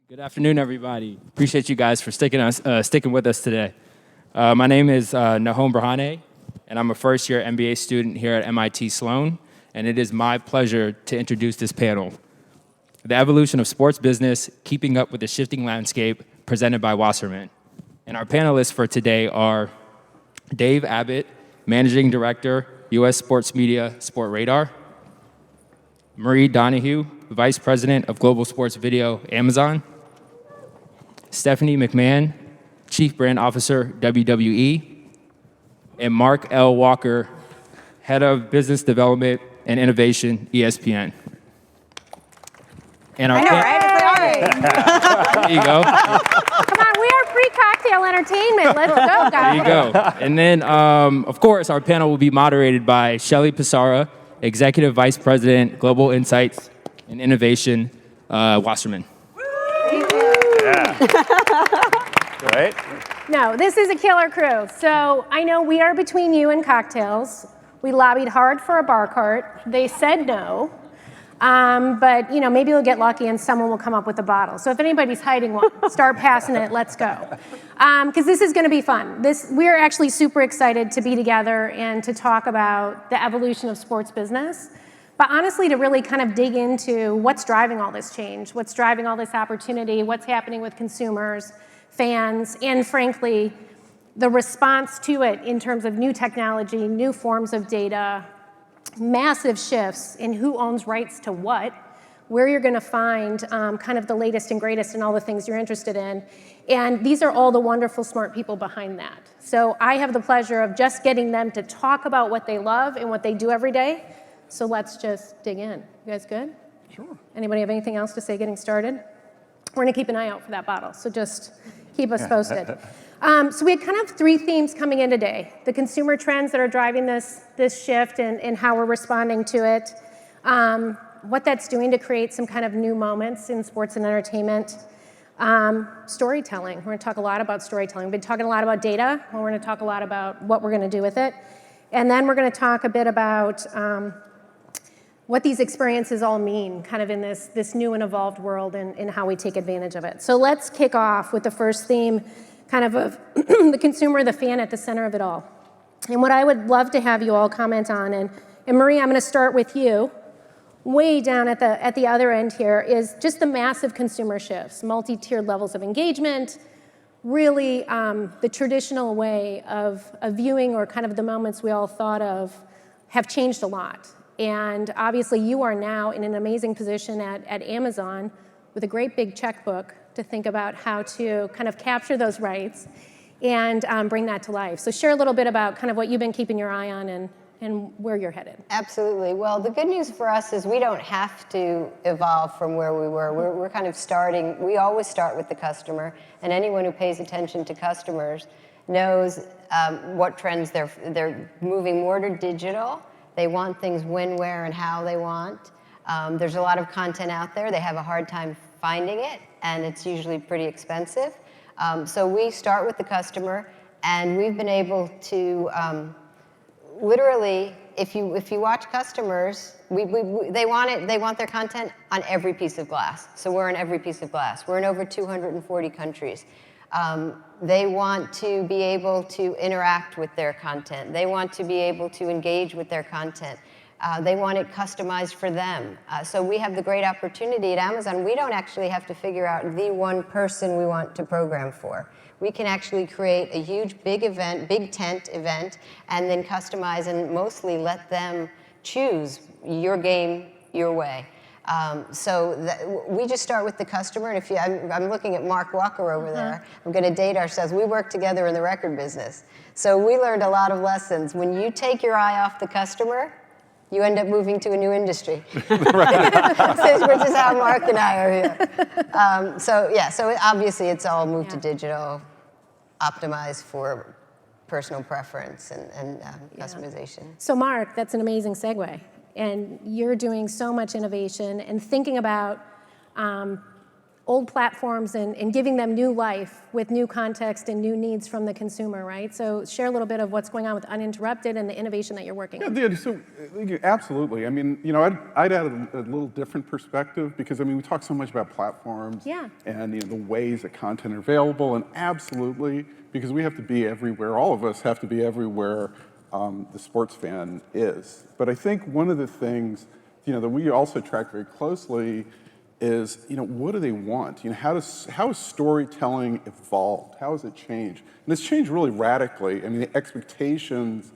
Good afternoon, everybody. Appreciate you guys for sticking with us today. My name is Nahom Brahane, and I'm a first-year MBA student here at MIT Sloan, and it is my pleasure to introduce this panel, The Evolution of Sports Business, Keeping Up with the Shifting Landscape, presented by Wasserman. And our panelists for today are Dave Abbott, Managing Director, U.S. Sports Media, Sport Radar; Marie Donahue, Vice President of Global Sports Video, Amazon; Stephanie McMahon, Chief Brand Officer, WWE; and Mark L. Walker, Head of Business Development and Innovation, Espn. And our I know, right? there you go. Come on, we are pre-cocktail entertainment. Let's go, guys. There you go. And then, of course, our panel will be moderated by Shelly Pissarra, Executive Vice President, Global Insights and Innovation, Wasserman. Right? No, this is a killer crew. So I know we are between you and cocktails. We lobbied hard for a bar cart. They said no. But maybe we'll get lucky and someone will come up with a bottle. So if anybody's hiding one, start passing it. Let's go. Because this is going to be fun. We're actually super excited to be together and to talk about the evolution of sports business. But honestly, to really kind of dig into what's driving all this change, what's driving all this opportunity, what's happening with consumers, fans, and frankly, the response to it in terms of new technology, new forms of data, massive shifts in who owns rights to what, where you're going to find kind of the latest and greatest in all the things you're interested in. And these are all the wonderful, smart people behind that. So I have the pleasure of just getting them to talk about what they love and what they do every day. So let's just dig in. You guys good? Sure. Anybody have anything else to say getting started? We're going to keep an eye out for that bottle, so just keep us posted. So we had kind of three themes coming in today. The consumer trends that are driving this shift and how we're responding to it. What that's doing to create some kind of new moments in sports and entertainment. Storytelling. We're going to talk a lot about storytelling. We've been talking a lot about data, and we're going to talk a lot about what we're going to do with it. And then we're going to talk a bit about what these experiences all mean kind of in this new and evolved world and how we take advantage of it. So let's kick off with the first theme, kind of the consumer, the fan at the center of it all. And what I would love to have you all comment on, and Marie, I'm going to start with you. Way down at the other end here is just the massive consumer shifts, multi-tiered levels of engagement, really the traditional way of viewing or kind of the moments we all thought of have changed a lot. And obviously you are now in an amazing position at Amazon with a great big checkbook to think about how to kind of capture those rights and bring that to life. So share a little bit about kind of what you've been keeping your eye on and where you're headed. Absolutely. Well, the good news for us is we don't have to evolve from where we were. We're kind of starting, we always start with the customer, and anyone who pays attention to customers knows what trends they're moving more to digital. They want things when, where, and how they want. There's a lot of content out there. They have a hard time finding it, and it's usually pretty expensive. So we start with the customer, and we've been able to literally, if you watch customers, they want their content on every piece of glass. So we're on every piece of glass. We're in over 240 countries. They want to be able to interact with their content. They want to be able to engage with their content. They want it customized for them. So we have the great opportunity at Amazon. We don't actually have to figure out the one person we want to program for. We can actually create a huge, big event, big tent event, and then customize and mostly let them choose your game, your way. We just start with the customer, and I'm looking at Mark Walker over there. I'm going to date ourselves. We work together in the record business. So we learned a lot of lessons. When you take your eye off the customer, you end up moving to a new industry. Which is how Mark and I are here. So obviously it's all moved to digital, optimized for personal preference and customization. So Mark, that's an amazing segue. And you're doing so much innovation and thinking about old platforms and giving them new life with new context and new needs from the consumer, right? So share a little bit of what's going on with Uninterrupted and the innovation that you're working on. Yeah, so absolutely. I mean, I'd add a little different perspective because, I mean, we talk so much about platforms and, the ways that content are available, and absolutely, because we have to be everywhere, all of us have to be everywhere the sports fan is. But I think one of the things, that we also track very closely is, what do they want? How has storytelling evolved? How has it changed? And it's changed really radically. I mean, the expectations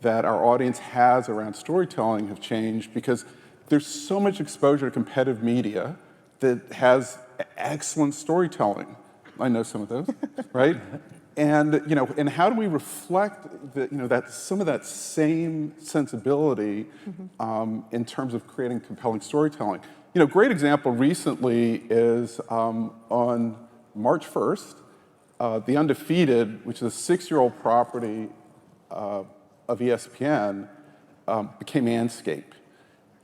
that our audience has around storytelling have changed because there's so much exposure to competitive media that has excellent storytelling. I know some of those, right? And and how do we reflect that some of that same sensibility in terms of creating compelling storytelling? Great example recently is on March 1st, The Undefeated, which is a 6-year-old property of ESPN, became Anscape.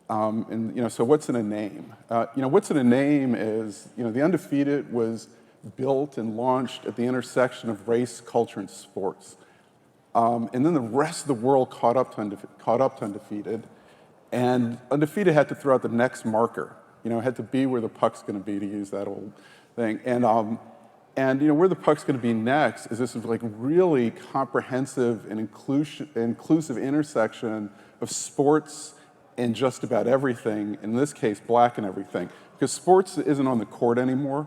And so what's in a name? What's in a name is The Undefeated was built and launched at the intersection of race, culture, and sports. And then the rest of the world caught up to Undefeated, and Undefeated had to throw out the next marker. It had to be where the puck's going to be, to use that old thing. And where the puck's going to be next is this like really comprehensive and inclusive intersection of sports and just about everything. In this case, black and everything, because sports isn't on the court anymore.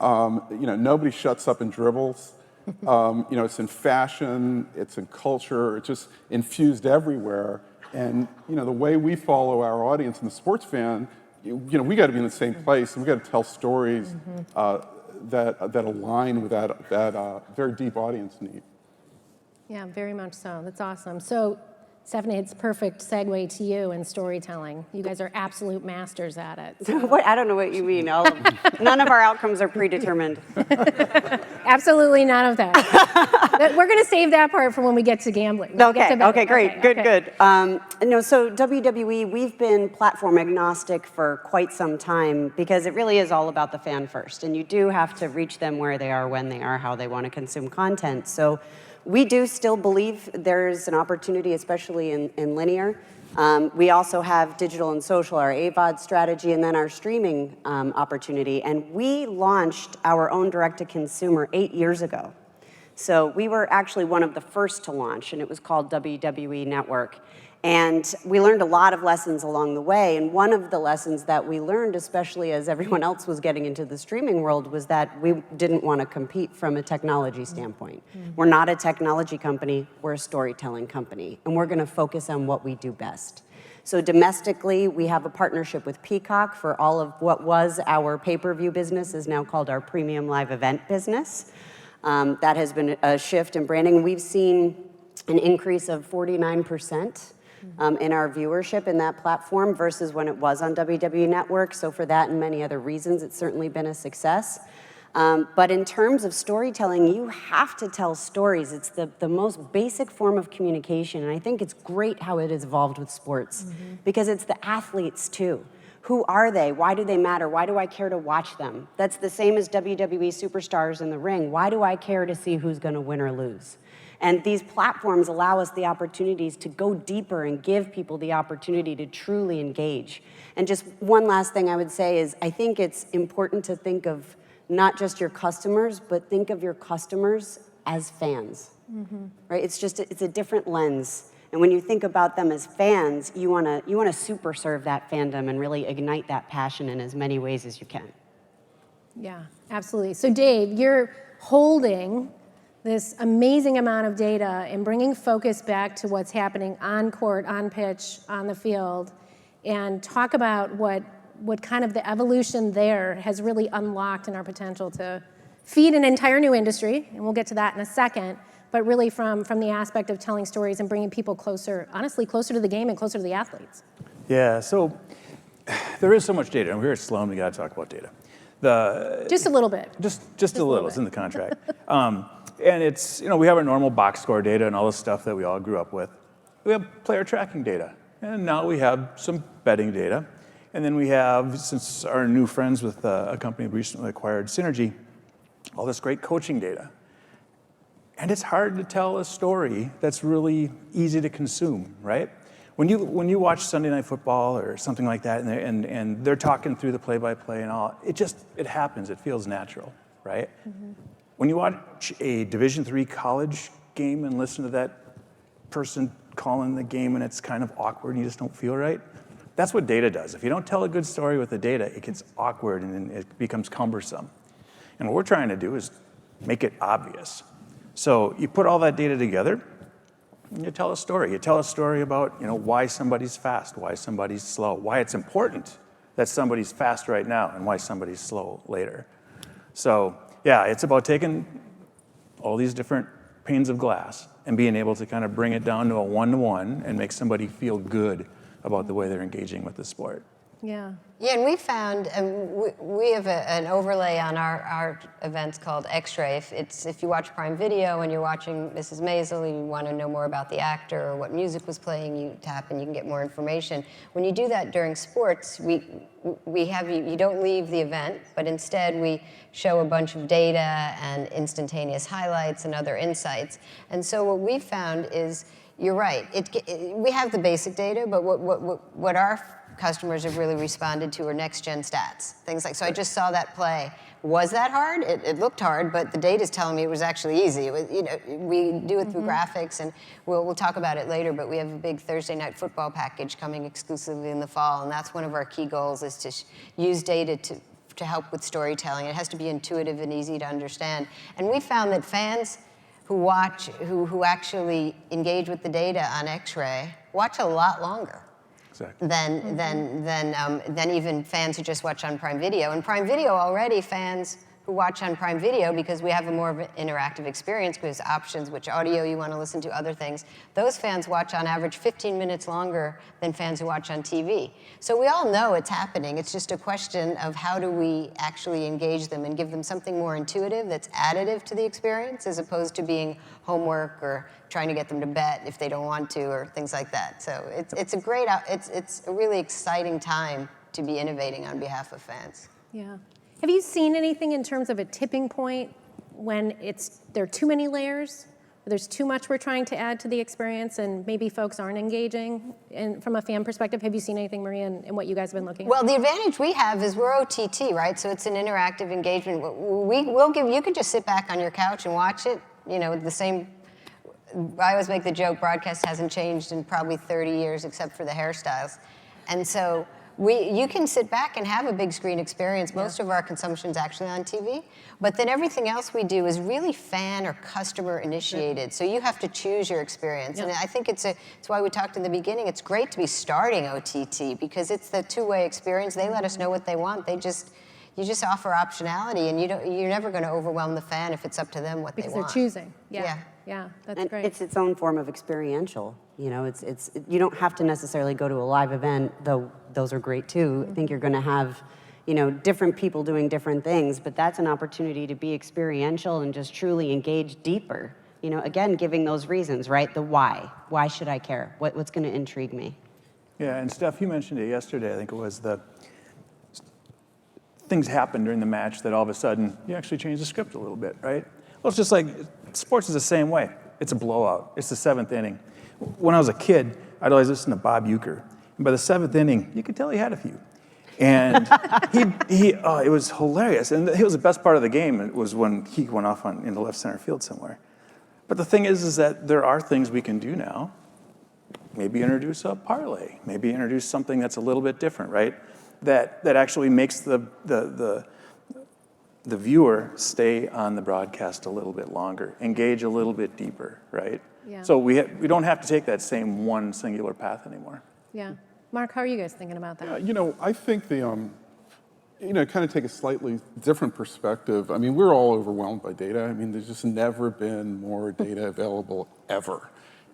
Nobody shuts up and dribbles. It's in fashion, it's in culture, it's just infused everywhere. And the way we follow our audience and the sports fan, we got to be in the same place, and we got to tell stories that align with that very deep audience need. Yeah, very much so. That's awesome. So, Stephanie, it's a perfect segue to you in storytelling. You guys are absolute masters at it. So. What? I don't know what you mean. None of our outcomes are predetermined. Absolutely none of that. We're going to save that part for when we get to gambling. Okay, great. Good. So WWE, we've been platform agnostic for quite some time because it really is all about the fan first. And you do have to reach them where they are, when they are, how they want to consume content. So we do still believe there's an opportunity, especially in linear. We also have digital and social, our AVOD strategy, and then our streaming opportunity. And we launched our own direct-to-consumer 8 years ago. So we were actually one of the first to launch, and it was called WWE Network. And we learned a lot of lessons along the way. And one of the lessons that we learned, especially as everyone else was getting into the streaming world, was that we didn't want to compete from a technology standpoint. We're not a technology company, we're a storytelling company. And we're going to focus on what we do best. So domestically, we have a partnership with Peacock for all of what was our pay-per-view business, is now called our premium live event business. That has been a shift in branding. We've seen an increase of 49% in our viewership in that platform versus when it was on WWE Network. So for that and many other reasons, it's certainly been a success. But in terms of storytelling, you have to tell stories. It's the most basic form of communication. And I think it's great how it has evolved with sports because it's the athletes too. Who are they? Why do they matter? Why do I care to watch them? That's the same as WWE superstars in the ring. Why do I care to see who's going to win or lose? And these platforms allow us the opportunities to go deeper and give people the opportunity to truly engage. And just one last thing I would say is I think it's important to think of not just your customers, but think of your customers as fans, right? It's a different lens. And when you think about them as fans, you wanna super serve that fandom and really ignite that passion in as many ways as you can. Yeah, absolutely. So Dave, you're holding this amazing amount of data and bringing focus back to what's happening on court, on pitch, on the field, and talk about what kind of the evolution there has really unlocked in our potential to feed an entire new industry, and we'll get to that in a second, but really from the aspect of telling stories and bringing people closer, honestly, closer to the game and closer to the athletes. Yeah, so there is so much data, and we're here at Sloan, we gotta talk about data. Just a little bit. Just a little, it's in the contract. And it's, we have our normal box score data and all the stuff that we all grew up with. We have player tracking data, and now we have some betting data. And then we have, since our new friends with a company we recently acquired, Synergy, all this great coaching data. And it's hard to tell a story that's really easy to consume, right? When you watch Sunday Night Football or something like that, and they're talking through the play-by-play and all, it happens. It feels natural, right? Mm-hmm. When you watch a Division III college game and listen to that person calling the game and it's kind of awkward and you just don't feel right, that's what data does. If you don't tell a good story with the data, it gets awkward and it becomes cumbersome. And what we're trying to do is make it obvious. So you put all that data together, and you tell a story. You tell a story about why somebody's fast, why somebody's slow, why it's important that somebody's fast right now, and why somebody's slow later. So yeah, it's about taking all these different panes of glass and being able to kind of bring it down to a one-to-one and make somebody feel good about the way they're engaging with the sport. Yeah. Yeah, and we found, we have an overlay on our events called X-Ray. If you watch Prime Video and you're watching Mrs. Maisel, you want to know more about the actor or what music was playing, you tap and you can get more information. When you do that during sports, we have you don't leave the event, but instead we show a bunch of data and instantaneous highlights and other insights. And so what we found is, you're right, we have the basic data, but what our customers have really responded to are next-gen stats. Things like, so I just saw that play. Was that hard? It looked hard, but the data's telling me it was actually easy. It was, we do it through graphics, and we'll talk about it later, but we have a big Thursday night football package coming exclusively in the fall, and that's one of our key goals, is to use data to help with storytelling. It has to be intuitive and easy to understand. And we found that fans who actually engage with the data on X-Ray watch a lot longer. Exactly. Than even fans who just watch on Prime Video. And Prime Video already, fans who watch on Prime Video, because we have a more of an interactive experience, because options, which audio you want to listen to, other things, those fans watch on average 15 minutes longer than fans who watch on TV. So we all know it's happening. It's just a question of how do we actually engage them and give them something more intuitive that's additive to the experience, as opposed to being homework or trying to get them to bet if they don't want to, or things like that. So it's a really exciting time to be innovating on behalf of fans. Yeah. Have you seen anything in terms of a tipping point when there are too many layers, or there's too much we're trying to add to the experience, and maybe folks aren't engaging? And from a fan perspective, have you seen anything, Maria, in what you guys have been looking at? Well, the advantage we have is we're OTT, right? So it's an interactive engagement. You can just sit back on your couch and watch it. The same. I always make the joke, broadcast hasn't changed in probably 30 years except for the hairstyles. And so you can sit back and have a big screen experience. Most of our consumption is actually on TV. But then everything else we do is really fan or customer initiated. So you have to choose your experience. And I think it's why we talked in the beginning, it's great to be starting OTT, because it's the two-way experience. They let us know what they want. You just offer optionality, and you're never going to overwhelm the fan if it's up to them what they want. Because they're choosing. Yeah, that's great. It's its own form of experiential. You don't have to necessarily go to a live event, though those are great too. I think you're going to have, different people doing different things, but that's an opportunity to be experiential and just truly engage deeper. Again, giving those reasons, right? The why. Why should I care? What's going to intrigue me? Yeah, and Steph, you mentioned it yesterday. I think it was things happen during the match that all of a sudden you actually change the script a little bit, right? Well, it's just like sports is the same way. It's a blowout. It's the 7th inning. When I was a kid, I'd always listen to Bob Uecker. And by the 7th inning, you could tell he had a few. And it was hilarious. And it was the best part of the game. It was when he went off in the left center field somewhere. But the thing is that there are things we can do now. Maybe introduce a parlay. Maybe introduce something that's a little bit different, right? That actually makes the viewer stay on the broadcast a little bit longer, engage a little bit deeper, right? Yeah. So we don't have to take that same one singular path anymore. Yeah. Mark, how are you guys thinking about that? I think kind of take a slightly different perspective. I mean, we're all overwhelmed by data. I mean, there's just never been more data available ever.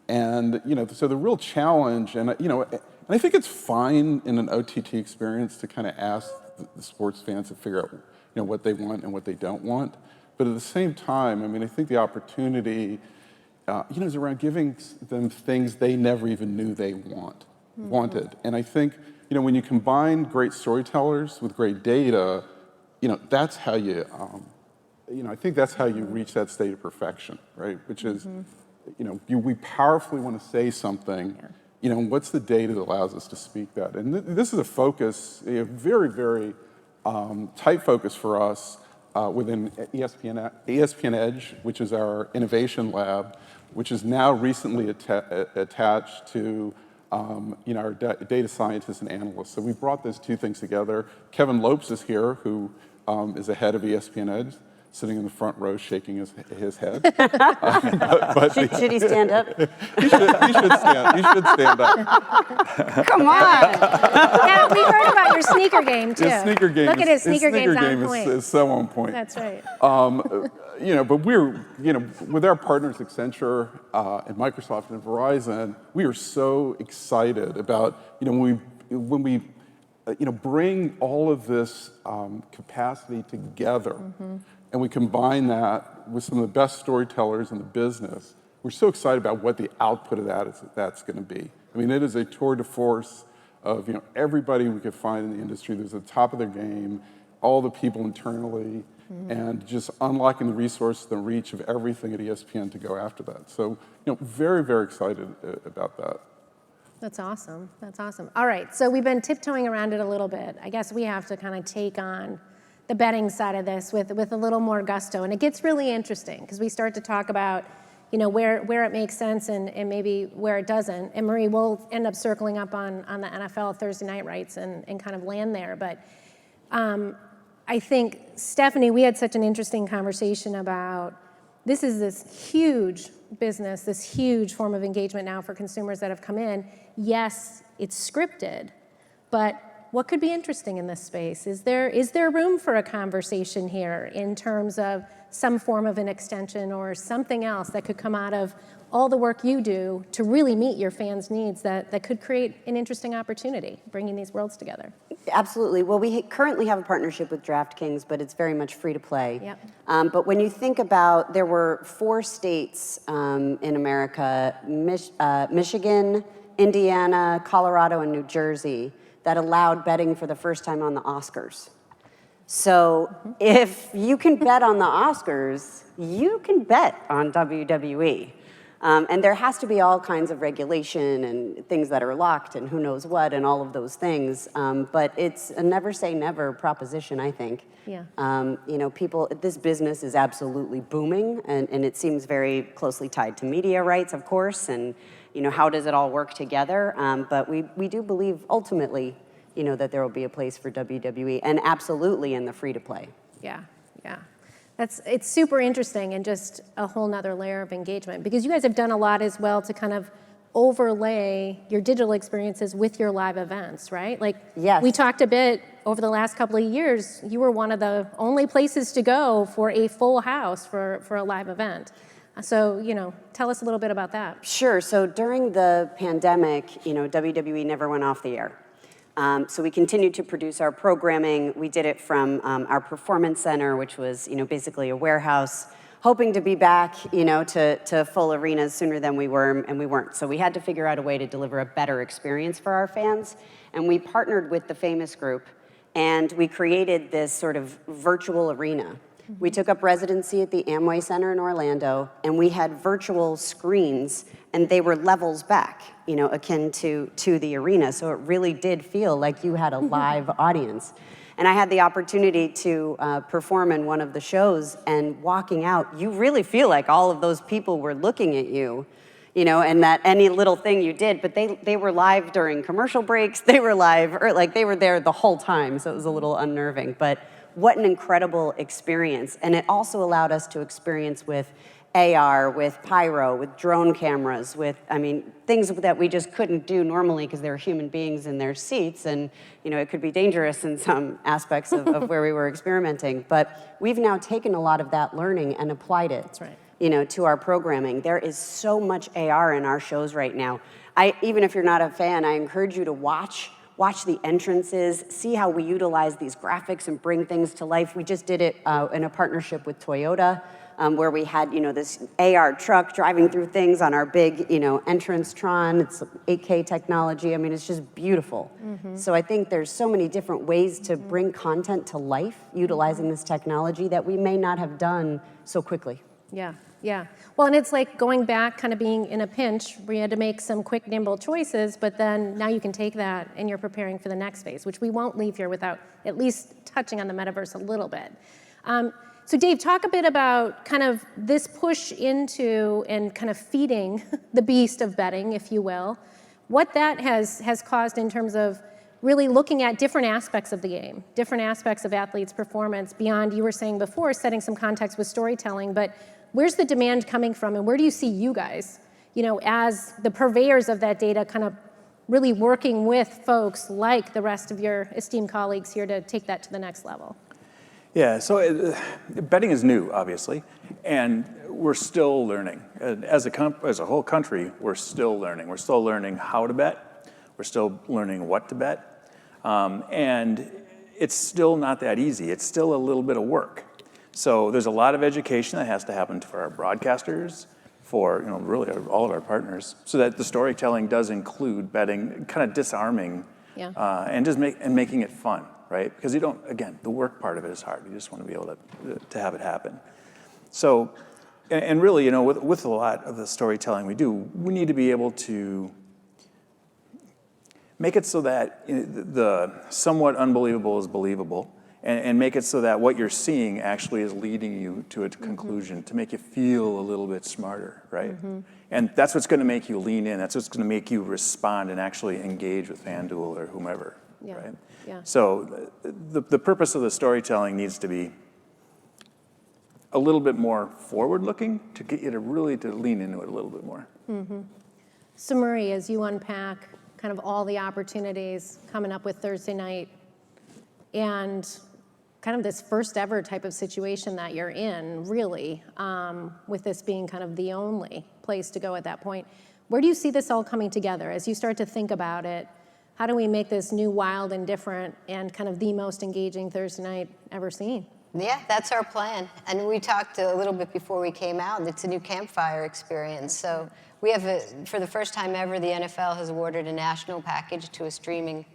And, so the real challenge, and I think it's fine in an OTT experience to kind of ask the sports fans to figure out, what they want and what they don't want. But at the same time, I mean, I think the opportunity, is around giving them things they never even knew they wanted. And I think when you combine great storytellers with great data, that's how you, I think that's how you reach that state of perfection, right? Which is, we powerfully want to say something. What's the data that allows us to speak that? And this is a focus, a very, very tight focus for us within ESPN Edge, which is our innovation lab, which is now recently attached to our data scientists and analysts. So we brought those two things together. Kevin Lopes is here, who is the head of ESPN Edge, sitting in the front row shaking his head. Should he stand up? He should stand up. Come on. Yeah, we heard about your sneaker game, too. His sneaker game Look at his sneaker game's on game point. is so on point. That's right. But we're, with our partners Accenture and Microsoft and Verizon, we are so excited about, when we bring all of this capacity together, and we combine that with some of the best storytellers in the business. We're so excited about what the output of that's going to be. I mean, it is a tour de force of everybody we could find in the industry. There's at the top of their game, all the people internally, and just unlocking the resources, the reach of everything at ESPN to go after that. So, very, very excited about that. That's awesome. That's awesome. All right, so we've been tiptoeing around it a little bit. I guess we have to kind of take on the betting side of this with a little more gusto. And it gets really interesting because we start to talk about, where it makes sense and maybe where it doesn't. And Marie, we'll end up circling up on the NFL Thursday night rights and kind of land there. But I think, Stephanie, we had such an interesting conversation about this is this huge business, this huge form of engagement now for consumers that have come in. Yes, it's scripted, but what could be interesting in this space? Is there room for a conversation here in terms of some form of an extension or something else that could come out of all the work you do to really meet your fans' needs that could create an interesting opportunity, bringing these worlds together? Absolutely. Well, we currently have a partnership with DraftKings, but it's very much free to play. Yep. But when you think about, there were 4 states in America, Michigan, Indiana, Colorado, and New Jersey, that allowed betting for the first time on the Oscars. So if you can bet on the Oscars, you can bet on WWE. And there has to be all kinds of regulation and things that are locked and who knows what and all of those things. But it's a never say never proposition, I think. Yeah. This business is absolutely booming, and it seems very closely tied to media rights, of course, and how does it all work together? But we do believe ultimately, that there will be a place for WWE, and absolutely in the free to play. Yeah. It's super interesting and just a whole nother layer of engagement because you guys have done a lot as well to kind of overlay your digital experiences with your live events, right? Yes. We talked a bit over the last couple of years, you were one of the only places to go for a full house for a live event. So, tell us a little bit about that. Sure. So during the pandemic, WWE never went off the air. So we continued to produce our programming. We did it from our performance center, which was, basically a warehouse, hoping to be back, to full arenas sooner than we were, and we weren't. So we had to figure out a way to deliver a better experience for our fans. And we partnered with the Famous Group, and we created this sort of virtual arena. We took up residency at the Amway Center in Orlando, and we had virtual screens, and they were levels back, akin to the arena. So it really did feel like you had a live audience. And I had the opportunity to perform in one of the shows, and walking out, you really feel like all of those people were looking at you, and that any little thing you did, but they were live during commercial breaks, they were live, or they were there the whole time, so it was a little unnerving. But what an incredible experience. And it also allowed us to experience with AR, with pyro, with drone cameras, with, things that we just couldn't do normally because there were human beings in their seats, and, it could be dangerous in some aspects of where we were experimenting. But we've now taken a lot of that learning and applied it, That's right. To our programming. There is so much AR in our shows right now. Even if you're not a fan, I encourage you to watch watch the entrances, see how we utilize these graphics and bring things to life. We just did it in a partnership with Toyota, where we had, this AR truck driving through things on our big, entrance Tron. It's 8K technology. I mean, it's just beautiful. So I think there's so many different ways to bring content to life utilizing this technology that we may not have done so quickly. Yeah, yeah. Well, and it's like going back, kind of being in a pinch where you had to make some quick, nimble choices, but then now you can take that and you're preparing for the next phase, which we won't leave here without at least touching on the metaverse a little bit. So Dave, talk a bit about kind of this push into and kind of feeding the beast of betting, if you will, what that has caused in terms of really looking at different aspects of the game, different aspects of athletes' performance beyond, you were saying before, setting some context with storytelling, but where's the demand coming from and where do you see you guys, as the purveyors of that data kind of really working with folks like the rest of your esteemed colleagues here to take that to the next level? Yeah, so betting is new, obviously, and we're still learning. As a whole country, we're still learning. We're still learning how to bet. We're still learning what to bet. And it's still not that easy. It's still a little bit of work. So there's a lot of education that has to happen for our broadcasters, for really all of our partners, so that the storytelling does include betting, kind of disarming, and just making it fun. Right? Because again, the work part of it is hard. You just want to be able to have it happen. So, and really, with a lot of the storytelling we do, we need to be able to make it so that the somewhat unbelievable is believable, and make it so that what you're seeing actually is leading you to a conclusion, to make you feel a little bit smarter, right? And that's what's going to make you lean in. That's what's going to make you respond and actually engage with FanDuel or whomever, right? Yeah. So the purpose of the storytelling needs to be a little bit more forward-looking to get you to really lean into it a little bit more. So Marie, as you unpack kind of all the opportunities coming up with Thursday night and kind of this first ever type of situation that you're in, really, with this being kind of the only place to go at that point, where do you see this all coming together as you start to think about it? How do we make this new, wild, and different, and kind of the most engaging Thursday night ever seen? Yeah, that's our plan. And we talked a little bit before we came out. It's a new campfire experience. So we have, for the first time ever, the NFL has awarded a national package to a streaming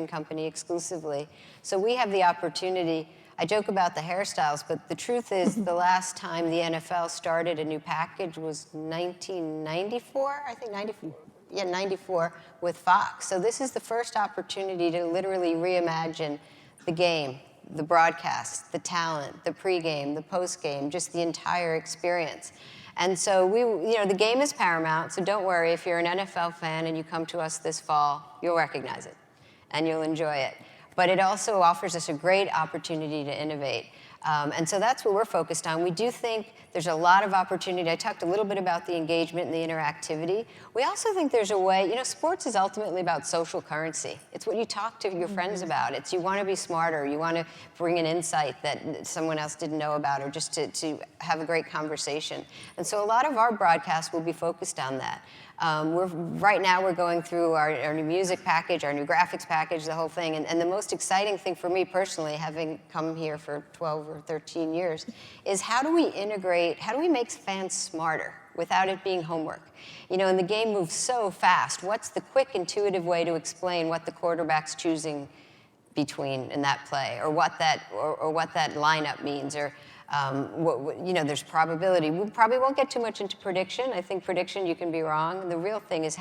company exclusively. So we have the opportunity. I joke about the hairstyles, but the truth is the last time the NFL started a new package was 1994, I think 94. Yeah, 94 with Fox. So this is the first opportunity to literally reimagine the game, the broadcast, the talent, the pregame, the postgame, just the entire experience. And so the game is paramount, so don't worry. If you're an NFL fan and you come to us this fall, you'll recognize it and you'll enjoy it. But it also offers us a great opportunity to innovate. And so that's what we're focused on. We do think there's a lot of opportunity. I talked a little bit about the engagement and the interactivity. We also think there's a way, sports is ultimately about social currency. It's what you talk to your friends about. It's you want to be smarter. You want to bring an insight that someone else didn't know about, or just to have a great conversation. And so a lot of our broadcasts will be focused on that. Right now we're going through our new music package, our new graphics package, the whole thing. And the most exciting thing for me personally, having come here for 12 or 13 years, is how do we make fans smarter without it being homework? And the game moves so fast. What's the quick, intuitive way to explain what the quarterback's choosing between in that play, or what that lineup means, or there's probability. We probably won't get too much into prediction. I think prediction, you can be wrong. The real thing is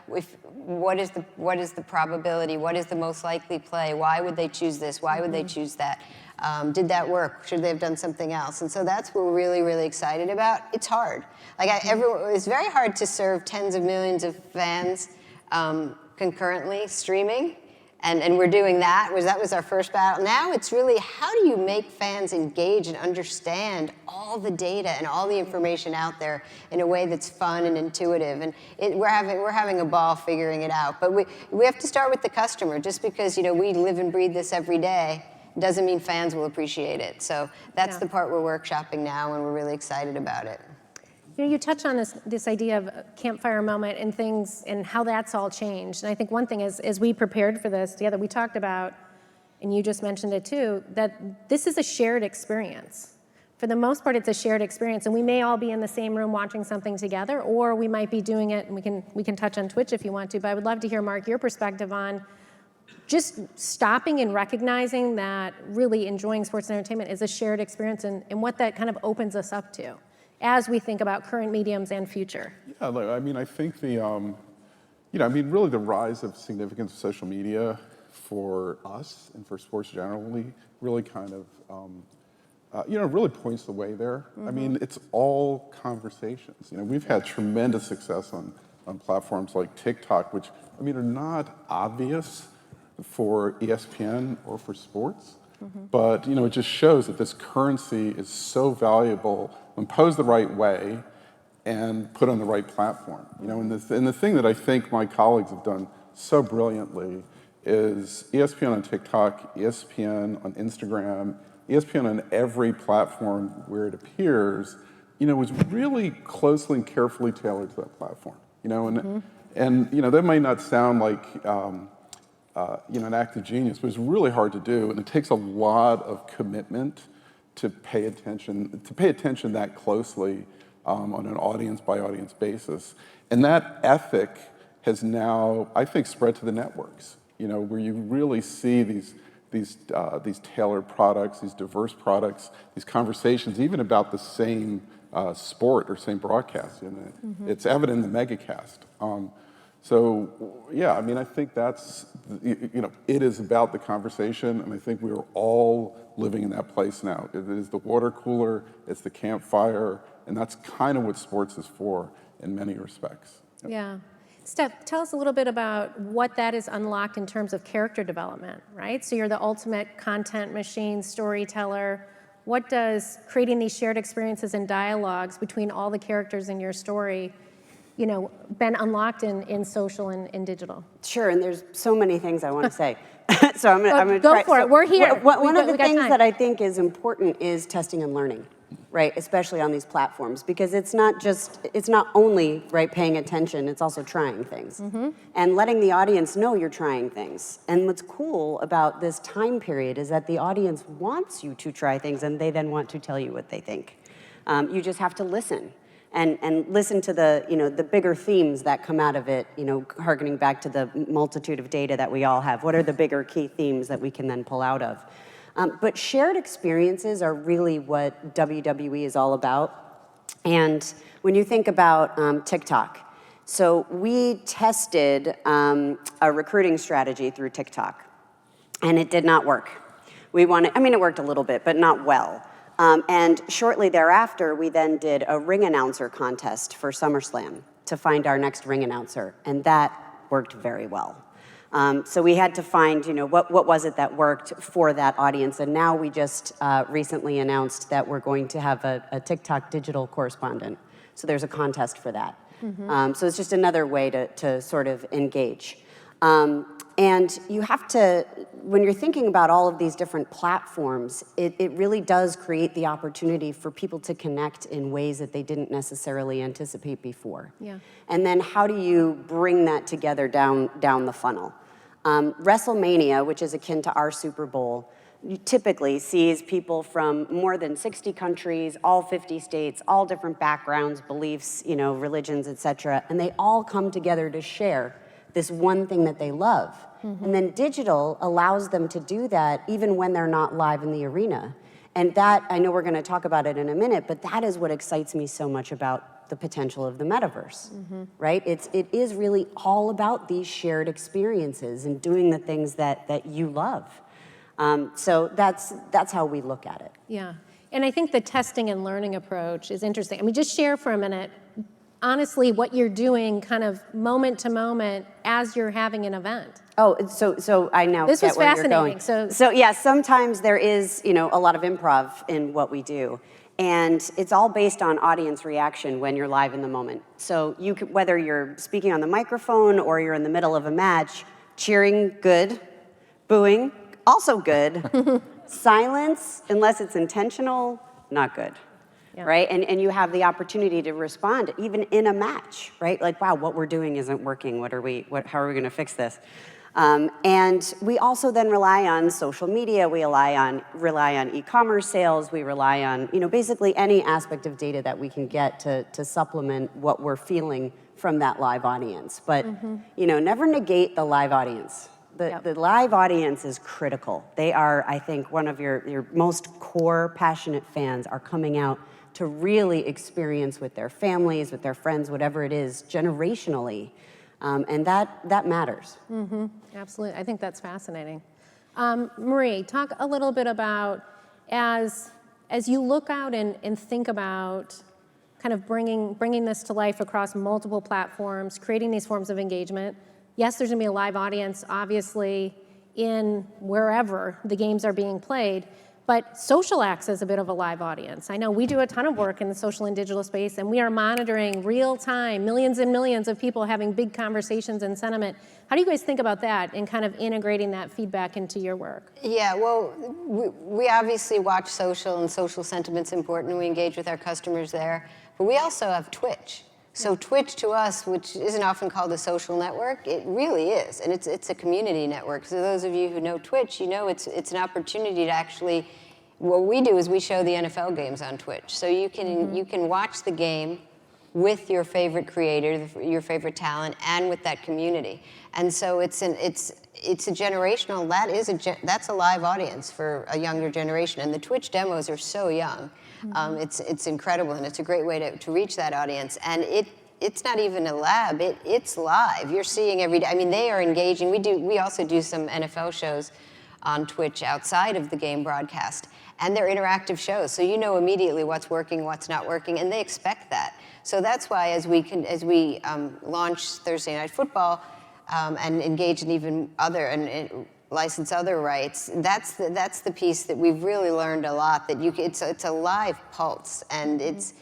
what is the probability? What is the most likely play? Why would they choose this? Why would they choose that? Did that work? Should they have done something else? And so that's what we're really, really excited about. It's hard. It's very hard to serve tens of millions of fans concurrently streaming. And we're doing that. That was our first battle. Now it's really, how do you make fans engage and understand all the data and all the information out there in a way that's fun and intuitive? And we're having a ball figuring it out. But we have to start with the customer. Just because we live and breathe this every day doesn't mean fans will appreciate it. So that's the part we're workshopping now, and we're really excited about it. You know, you touch on this idea of a campfire moment and things and how that's all changed. And I think one thing is, as we prepared for this together, we talked about, and you just mentioned it too, that this is a shared experience. For the most part, it's a shared experience, and we may all be in the same room watching something together, or we might be doing it, and we can touch on Twitch if you want to, but I would love to hear, Mark, your perspective on just stopping and recognizing that really enjoying sports and entertainment is a shared experience and what that kind of opens us up to as we think about current mediums and future. Yeah, look, I mean, I think the, really the rise of significance of social media for us and for sports generally really kind of, really points the way there. I mean, it's all conversations. You know, we've had tremendous success on platforms like TikTok, which, I mean, are not obvious for ESPN or for sports. But, it just shows that this currency is so valuable when posed the right way and put on the right platform. And the thing that I think my colleagues have done so brilliantly is ESPN on TikTok, ESPN on Instagram, ESPN on every platform where it appears, was really closely and carefully tailored to that platform. And that might not sound like an act of genius, but it's really hard to do, and it takes a lot of commitment to pay attention that closely on an audience-by-audience basis. And that ethic has now, I think, spread to the networks, where you really see these tailored products, these diverse products, these conversations, even about the same sport or same broadcast. It's evident in the megacast. So, yeah, I mean, I think that's, it is about the conversation, and I think we are all living in that place now. It is the water cooler, it's the campfire, and that's kind of what sports is for in many respects. Yeah. Steph, tell us a little bit about what that is unlocked in terms of character development, right? So you're the ultimate content machine, storyteller. What does creating these shared experiences and dialogues between all the characters in your story been unlocked in social and in digital? Sure, and there's so many things I want to say. So I'm going to go try. for it. We're here. One of the things that I think is important is testing and learning, right? Especially on these platforms, because it's not only paying attention. It's also trying things and letting the audience know you're trying things. And what's cool about this time period is that the audience wants you to try things, and they then want to tell you what they think. You just have to listen. And listen to the bigger themes that come out of it, harkening back to the multitude of data that we all have. What are the bigger key themes that we can then pull out of? But shared experiences are really what WWE is all about. And when you think about TikTok, so we tested a recruiting strategy through TikTok, and it did not work. It worked a little bit, but not well. And shortly thereafter, we then did a ring announcer contest for SummerSlam to find our next ring announcer, and that worked very well. So we had to find, what was it that worked for that audience, and now we just recently announced that we're going to have a TikTok digital correspondent. So there's a contest for that. So it's just another way to sort of engage. And you have to, when you're thinking about all of these different platforms, it really does create the opportunity for people to connect in ways that they didn't necessarily anticipate before. Yeah. And then how do you bring that together down the funnel? WrestleMania, which is akin to our Super Bowl, typically sees people from more than 60 countries, all 50 states, all different backgrounds, beliefs, religions, et cetera, and they all come together to share this one thing that they love. And then digital allows them to do that even when they're not live in the arena. And that, I know we're going to talk about it in a minute, but that is what excites me so much about the potential of the metaverse, right? It is really all about these shared experiences and doing the things that you love. So that's how we look at it. Yeah, and I think the testing and learning approach is interesting. I mean, just share for a minute, honestly, what you're doing kind of moment to moment as you're having an event. Oh, so I now this get was where fascinating. you're going. So yeah, sometimes there is, a lot of improv in what we do. And it's all based on audience reaction when you're live in the moment. So you could, whether you're speaking on the microphone or you're in the middle of a match, cheering, good. Booing, also good. Silence, unless it's intentional, not good. right? And you have the opportunity to respond even in a match, right? Like, wow, what we're doing isn't working. How are we going to fix this? And we also then rely on social media. We rely on e-commerce sales. We rely on, basically any aspect of data that we can get to supplement what we're feeling from that live audience. But, never negate the live audience. The live audience is critical. They are, I think, one of your most core, passionate fans are coming out to really experience with their families, with their friends, whatever it is, generationally. And that matters. Absolutely. I think that's fascinating. Marie, talk a little bit about, as you look out and think about kind of bringing this to life across multiple platforms, creating these forms of engagement. Yes, there's going to be a live audience, obviously, in wherever the games are being played, but social acts as a bit of a live audience. I know we do a ton of work in the social and digital space, and we are monitoring real time, millions and millions of people having big conversations and sentiment. How do you guys think about that and kind of integrating that feedback into your work? Yeah, well, we obviously watch social, and social sentiment's important, and we engage with our customers there. But we also have Twitch. So Twitch to us, which isn't often called a social network, it really is, and it's a community network. So those of you who know Twitch, it's an opportunity to actually, what we do is we show the NFL games on Twitch. So you can watch the game with your favorite creator, your favorite talent, and with that community. And so it's a generational, that's a live audience for a younger generation. And the Twitch demos are so young. It's incredible, and it's a great way to reach that audience. And it's not even a lab, it's live. You're seeing every day. I mean, they are engaging. We also do some NFL shows on Twitch outside of the game broadcast. And they're interactive shows, so you know immediately what's working, what's not working, and they expect that. So that's why as we launch Thursday Night Football and engage in even other and license other rights, that's the piece that we've really learned a lot. That it's a live pulse, and it's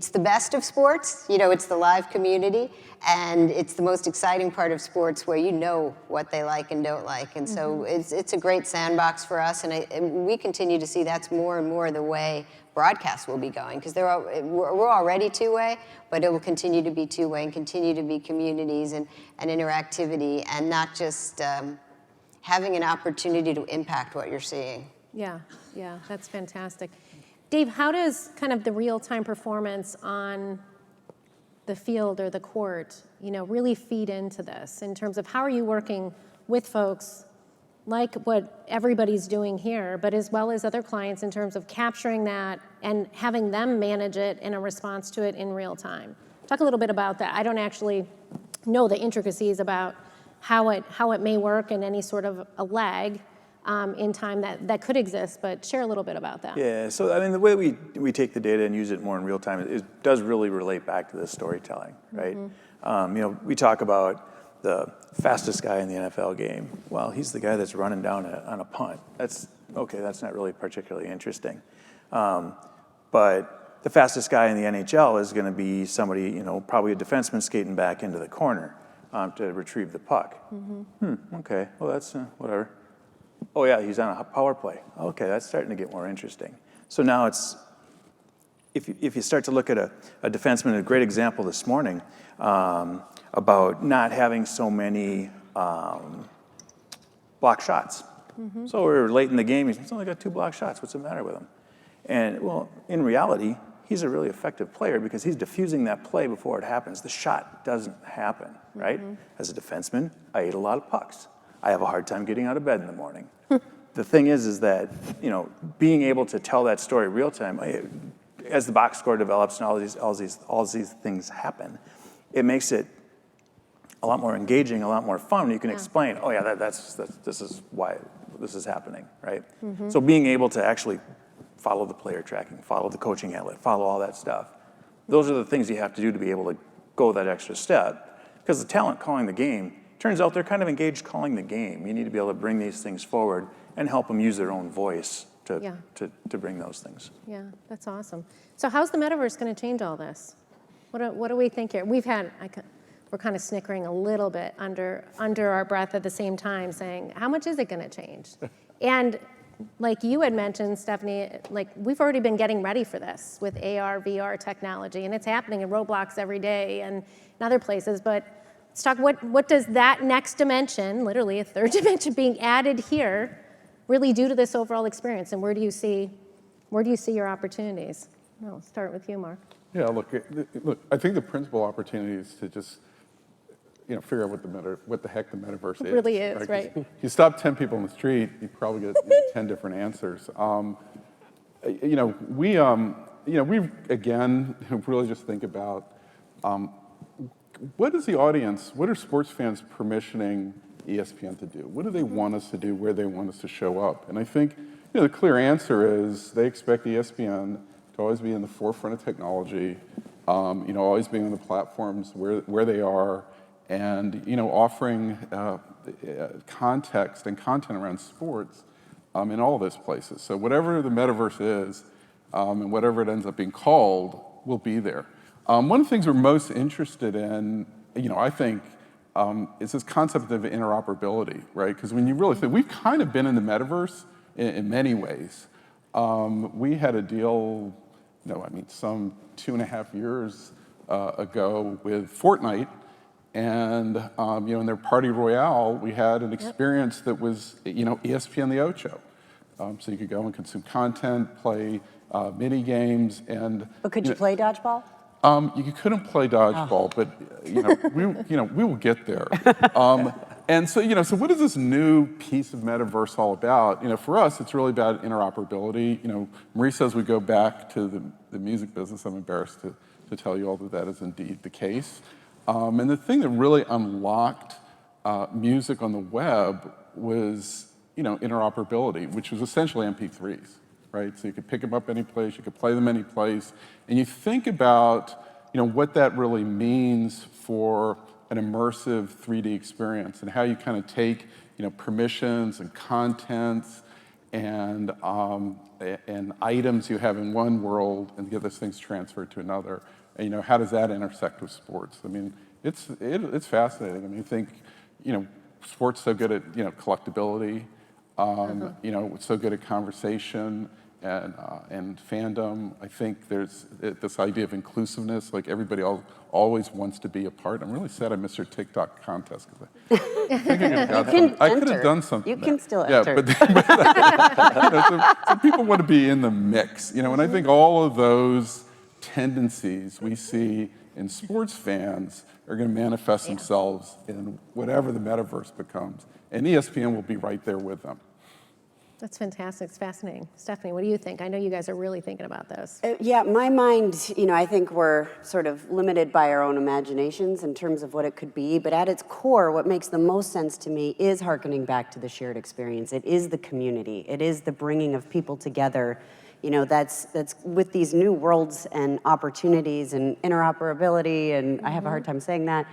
the best of sports. It's the live community, and it's the most exciting part of sports where you know what they like and don't like. And so it's a great sandbox for us, and we continue to see that's more and more the way broadcast will be going, because we're already two-way, but it will continue to be two-way and continue to be communities and interactivity, and not just having an opportunity to impact what you're seeing. Yeah, that's fantastic. Dave, how does kind of the real-time performance on the field or the court, really feed into this in terms of how are you working with folks like what everybody's doing here, but as well as other clients in terms of capturing that and having them manage it in a response to it in real time? Talk a little bit about that. I don't actually know the intricacies about how it may work and any sort of a lag in time that could exist, but share a little bit about that. Yeah, so I mean, the way we take the data and use it more in real time, it does really relate back to the storytelling, right? We talk about the fastest guy in the NFL game. Well, he's the guy that's running down on a punt. That's not really particularly interesting. But the fastest guy in the NHL is going to be somebody, probably a defenseman skating back into the corner to retrieve the puck. Okay, well, that's whatever. Oh yeah, he's on a power play. Okay, that's starting to get more interesting. So now it's, if you start to look at a defenseman, a great example this morning about not having so many block shots. So we're late in the game, he's only got 2 block shots, what's the matter with him? And well, in reality, he's a really effective player because he's diffusing that play before it happens. The shot doesn't happen, right? As a defenseman, I ate a lot of pucks. I have a hard time getting out of bed in the morning. The thing is that, being able to tell that story real time, as the box score develops and all these things happen, it makes it a lot more engaging, a lot more fun. You can explain, oh yeah, this is why this is happening, right? So being able to actually follow the player tracking, follow the coaching outlet, follow all that stuff, those are the things you have to do to be able to go that extra step. Because the talent calling the game, turns out they're kind of engaged calling the game. You need to be able to bring these things forward and help them use their own voice to bring those things. Yeah, that's awesome. So how's the metaverse going to change all this? What do we think here? We're kind of snickering a little bit under our breath at the same time, saying, how much is it going to change? And like you had mentioned, Stephanie, like we've already been getting ready for this with AR, VR technology, and it's happening in Roblox every day and in other places. But let's talk, what does that next dimension, literally a third dimension being added here, really do to this overall experience? And where do you see your opportunities? I'll start with you, Mark. Yeah, look, I think the principal opportunity is to just figure out what the heck the metaverse is. It really is, right? If you stop 10 people on the street, you probably get 10 different answers. We again really just think about what is the audience, what are sports fans permissioning ESPN to do? What do they want us to do, where they want us to show up? And I think the clear answer is they expect ESPN to always be in the forefront of technology, always being on the platforms where they are, and offering context and content around sports in all of those places. So whatever the metaverse is, and whatever it ends up being called, will be there. One of the things we're most interested in, I think, is this concept of interoperability, right? Because when you really think, we've kind of been in the metaverse in many ways. We had a deal, some 2.5 years ago with Fortnite, and in their Party Royale, we had an experience that was, ESPN the Ocho. So you could go and consume content, play mini games, and. But could you play dodgeball? You couldn't play dodgeball, but we will get there. And so so what is this new piece of metaverse all about? For us, it's really about interoperability. Marie says we go back to the music business. I'm embarrassed to tell you all that is indeed the case. And the thing that really unlocked music on the web was interoperability, which was essentially MP3s. Right? So you could pick them up any place, you could play them any place, and you think about what that really means for an immersive 3D experience and how you kind of take permissions and contents and items you have in one world and get those things transferred to another. And how does that intersect with sports? I mean, it's fascinating. I mean, you think sports so good at collectability, it's so good at conversation and fandom. I think there's this idea of inclusiveness, like everybody always wants to be a part. I'm really sad I missed your TikTok contest because I could have done something. You can still enter. So people want to be in the mix, and I think all of those tendencies we see in sports fans are going to manifest themselves in whatever the metaverse becomes, and ESPN will be right there with them. That's fantastic. It's fascinating. Stephanie, what do you think? I know you guys are really thinking about this. Yeah, my mind, I think we're sort of limited by our own imaginations in terms of what it could be, but at its core, what makes the most sense to me is hearkening back to the shared experience. It is the community. It is the bringing of people together. That's with these new worlds and opportunities and interoperability, and I have a hard time saying that,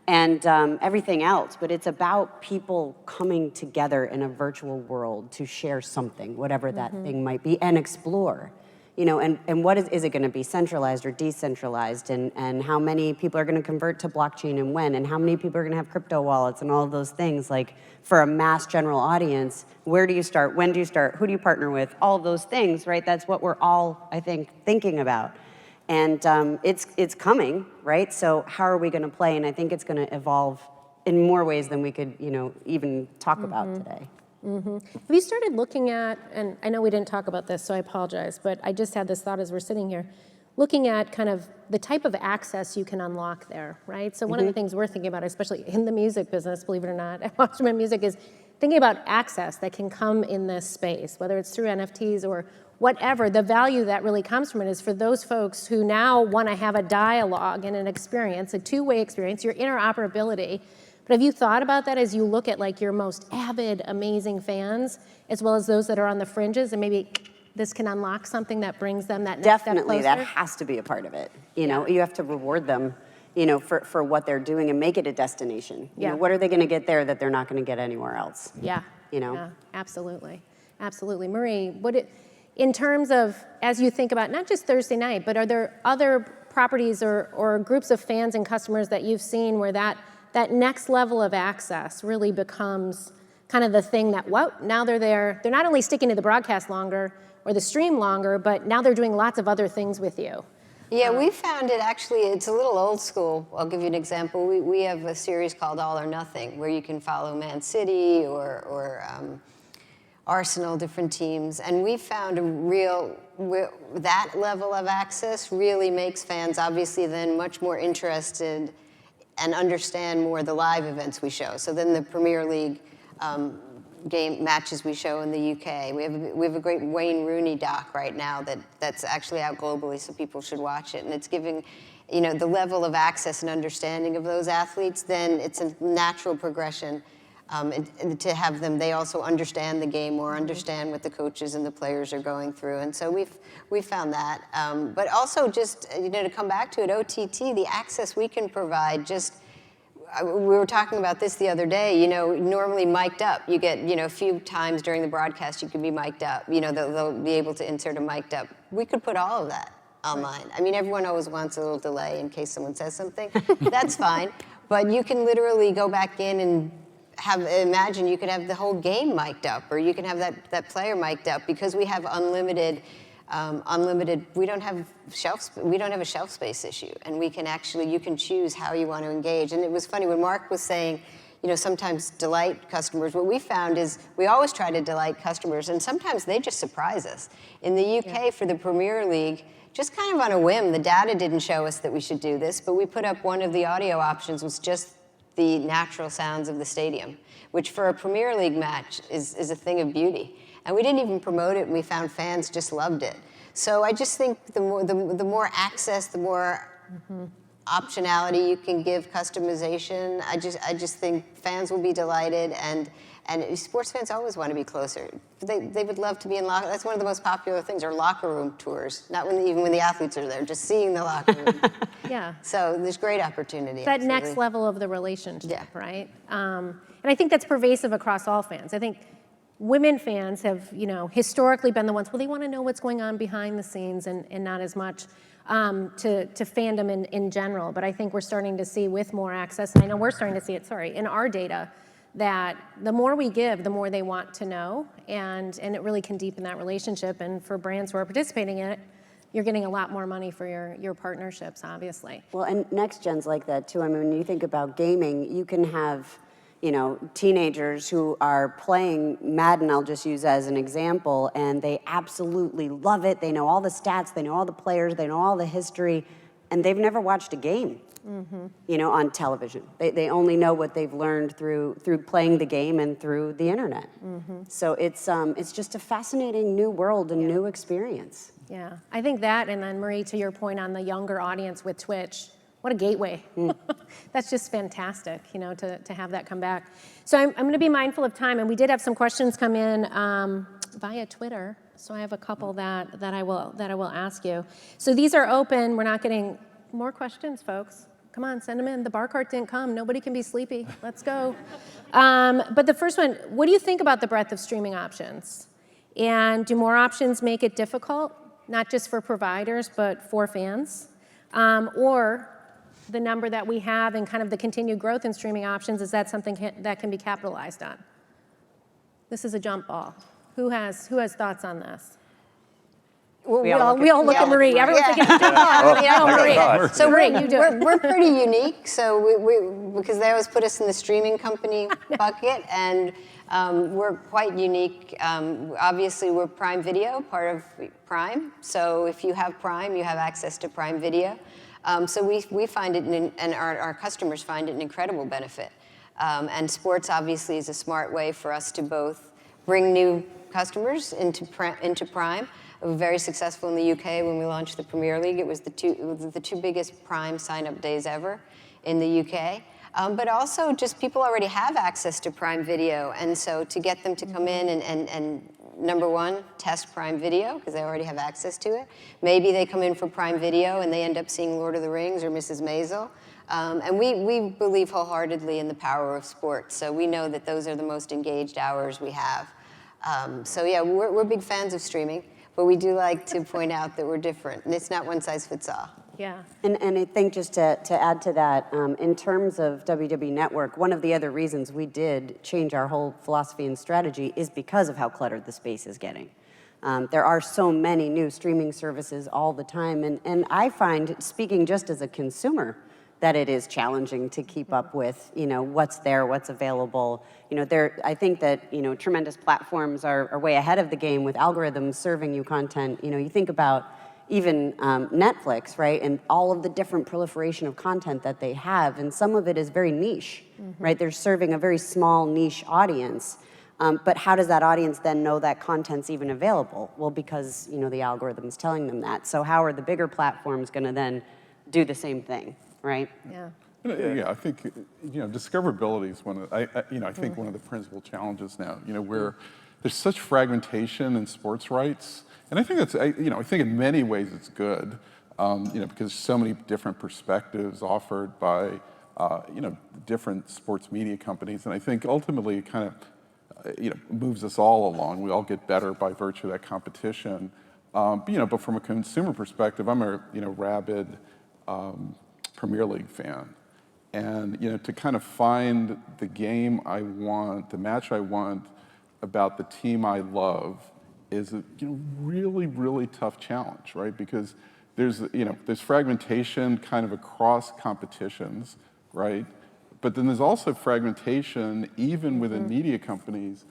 and everything else, but it's about people coming together in a virtual world to share something, whatever that thing might be, and explore. And what is it going to be centralized or decentralized, and how many people are going to convert to blockchain and when, and how many people are going to have crypto wallets and all of those things. Like for a mass general audience, where do you start, when do you start, who do you partner with, all of those things, right? That's what we're all, I think, thinking about. And it's coming, right? So how are we going to play? And I think it's going to evolve in more ways than we could, even talk about today. Have you started looking at, and I know we didn't talk about this, so I apologize, but I just had this thought as we're sitting here, looking at kind of the type of access you can unlock there, right? So one of the things we're thinking about, especially in the music business, believe it or not, at Wasserman Music, is thinking about access that can come in this space, whether it's through NFTs or whatever. The value that really comes from it is for those folks who now want to have a dialogue and an experience, a two-way experience, your interoperability. But have you thought about that as you look at like your most avid, amazing fans, as well as those that are on the fringes, and maybe this can unlock something that brings them that next step Definitely, closer? that has to be a part of it. You have to reward them, for what they're doing and make it a destination. What are they going to get there that they're not going to get anywhere else? Yeah, absolutely, absolutely. Marie, in terms of, as you think about not just Thursday night, but are there other properties or groups of fans and customers that you've seen where that next level of access really becomes kind of the thing that, now they're there. They're not only sticking to the broadcast longer or the stream longer, but now they're doing lots of other things with you. Yeah, we found it actually, it's a little old school. I'll give you an example. We have a series called All or Nothing, where you can follow Man City or Arsenal, different teams. And we found that level of access really makes fans obviously then much more interested and understand more the live events we show. So then the Premier League game matches we show in the UK. We have a great Wayne Rooney doc right now that's actually out globally, so people should watch it. And it's giving, the level of access and understanding of those athletes, then it's a natural progression and to have them, they also understand the game more, understand what the coaches and the players are going through. And so we've found that. But also just, to come back to it, OTT, the access we can provide we were talking about this the other day, normally mic'd up. You get, a few times during the broadcast you can be mic'd up. They'll be able to insert a mic'd up. We could put all of that online. I mean, everyone always wants a little delay in case someone says something. That's fine. But you can literally go back in and imagine you could have the whole game mic'd up, or you can have that player mic'd up, because we have unlimited, we don't have a shelf space issue, and you can choose how you want to engage. And it was funny when Mark was saying, sometimes delight customers. What we found is we always try to delight customers, and sometimes they just surprise us. In the UK for the Premier League, just kind of on a whim, the data didn't show us that we should do this, but we put up one of the audio options was just the natural sounds of the stadium, which for a Premier League match is a thing of beauty. And we didn't even promote it, and we found fans just loved it. So I just think the more access, the more optionality you can give, customization, I just think fans will be delighted, and sports fans always want to be closer. They would love to be in locker. That's one of the most popular things, are locker room tours. Not even when the athletes are there, just seeing the locker room. Yeah. So there's great opportunity. That absolutely. next level of the relationship, right? And I think that's pervasive across all fans. I think women fans have, historically been the ones, they want to know what's going on behind the scenes, and not as much to fandom in general. But I think we're starting to see, with more access, and I know we're starting to see it, in our data, that the more we give, the more they want to know, and it really can deepen that relationship. And for brands who are participating in it, you're getting a lot more money for your partnerships, obviously. Well, and next gen's like that too. I mean, when you think about gaming, you can have, teenagers who are playing Madden, I'll just use as an example, and they absolutely love it. They know all the stats, they know all the players, they know all the history, and they've never watched a game. On television. They only know what they've learned through playing the game and through the internet. So it's just a fascinating new world and new experience. Yeah, I think that, and then Marie, to your point on the younger audience with Twitch, what a gateway. That's just fantastic, to have that come back. So I'm going to be mindful of time, and we did have some questions come in via Twitter. So I have a couple that I will ask you. So these are open. We're not getting more questions, folks. Come on, send them in. The bar cart didn't come. Nobody can be sleepy. Let's go. But the first one, what do you think about the breadth of streaming options? And do more options make it difficult, not just for providers, but for fans? Or the number that we have and kind of the continued growth in streaming options, is that something that can be capitalized on? This is a jump ball. Who has thoughts on this? Well, we all look at Marie. Everyone's thinking, Marie. So Marie, we're pretty unique. So we because they always put us in the streaming company bucket, and we're quite unique. Obviously, we're Prime Video, part of Prime. So if you have Prime, you have access to Prime Video. So we find it, and our customers find it an incredible benefit. And sports obviously is a smart way for us to both bring new customers into Prime. We were very successful in the UK when we launched the Premier League. It was the two biggest Prime sign-up days ever in the UK. But also just people already have access to Prime Video. And so to get them to come in and number one, test Prime Video, because they already have access to it. Maybe they come in for Prime Video and they end up seeing Lord of the Rings or Mrs. Maisel. And we believe wholeheartedly in the power of sports. So we know that those are the most engaged hours we have. So yeah, we're big fans of streaming. But we do like to point out that we're different, and it's not one size fits all. Yeah. And I think just to add to that, in terms of WWE Network, one of the other reasons we did change our whole philosophy and strategy is because of how cluttered the space is getting. There are so many new streaming services all the time, and I find, speaking just as a consumer, that it is challenging to keep up with, what's there, what's available. I think that, tremendous platforms are way ahead of the game with algorithms serving you content. You think about even Netflix, right, and all of the different proliferation of content that they have, and some of it is very niche, right? They're serving a very small niche audience. But how does that audience then know that content's even available? Well, because, the algorithm's telling them that. So how are the bigger platforms going to then do the same thing, right? Yeah. Yeah, I think discoverability is one of I think one of the principal challenges now. Where there's such fragmentation in sports rights, and I think that's I think in many ways it's good, because so many different perspectives offered by different sports media companies, and I think ultimately it kind of moves us all along. We all get better by virtue of that competition. But from a consumer perspective, I'm a rabid Premier League fan. And to kind of find the game I want, the match I want about the team I love is a really, really tough challenge, right? Because there's fragmentation kind of across competitions, right? But then there's also fragmentation even within media companies.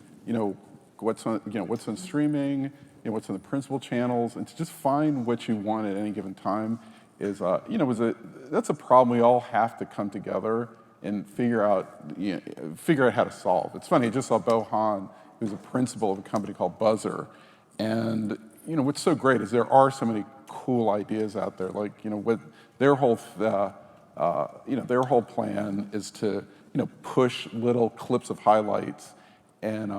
What's on streaming, what's on the principal channels, and to just find what you want at any given time is that's a problem we all have to come together and figure out how to solve. It's funny, I just saw Bo Han, who's a principal of a company called Buzzer, and what's so great is there are so many cool ideas out there. Like what their whole plan is to push little clips of highlights and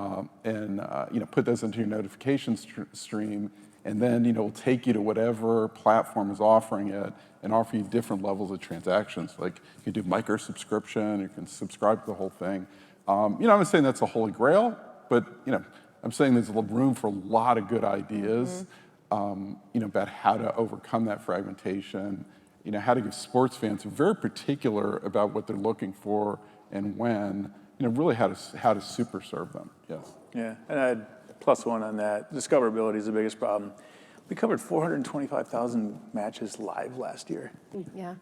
put those into your notification stream, and then it'll take you to whatever platform is offering it and offer you different levels of transactions. Like you can do micro subscription, you can subscribe to the whole thing. I'm not saying that's a holy grail, but I'm saying there's room for a lot of good ideas, about how to overcome that fragmentation. How to give sports fans who are very particular about what they're looking for and when, really how to super serve them. Yes. Yeah, and I'd +1 on that. Discoverability is the biggest problem. We covered 425,000 matches live last year. Yeah.